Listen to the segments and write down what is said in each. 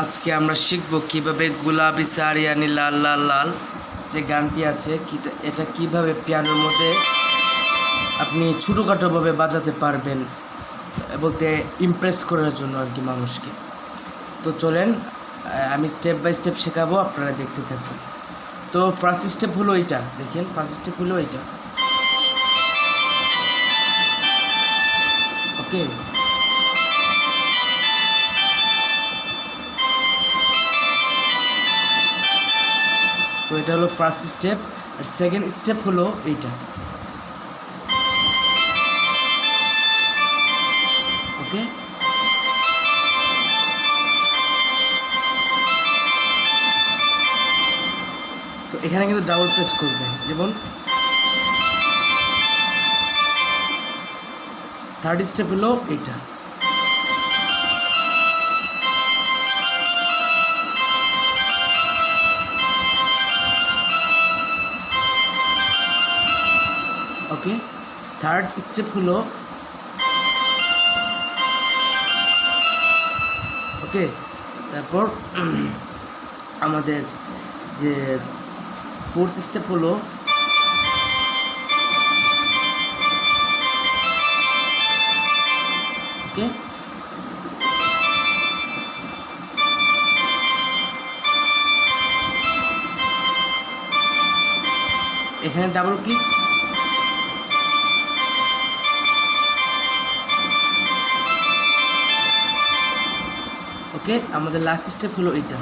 আজকে আমরা শিখব কিভাবে গুলাবি সারিয়ানি লাল লাল লাল যে গানটি আছে এটা কিভাবে পিয়ানোর মধ্যে আপনি ছোটোখাটোভাবে বাজাতে পারবেন, বলতে ইমপ্রেস করার জন্য আর কি মানুষকে। তো চলেন আমি স্টেপ বাই স্টেপ শেখাবো, আপনারা দেখতে থাকুন। তো ফার্স্ট স্টেপ হলো এইটা, দেখেন ফার্স্ট স্টেপ হলো এইটা। ওকে, তো এটা হলো ফার্স্ট স্টেপ। আর সেকেন্ড স্টেপ হলো এইটা। ওকে, তো এখানে কিন্তু ডাবল প্রেস করবেন। যেমন থার্ড স্টেপ হলো এইটা। ওকে, থার্ড স্টেপ হলো ওকে। তারপর আমাদের যে ফোর্থ স্টেপ হলো ওকে। এখানে ডাবল ক্লিক। ওকে, আমাদের লাস্ট স্টেপ হলো এটা।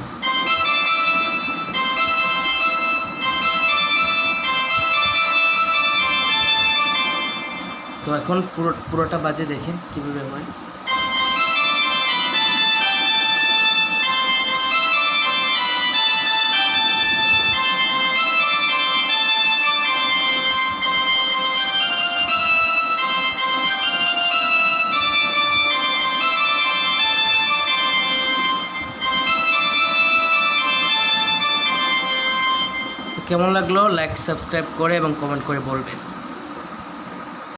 তো এখন পুরোটা বাজে দেখেন কীভাবে হয়। কেমন লাগলো লাইক সাবস্ক্রাইব করে এবং কমেন্ট করে বলবেন।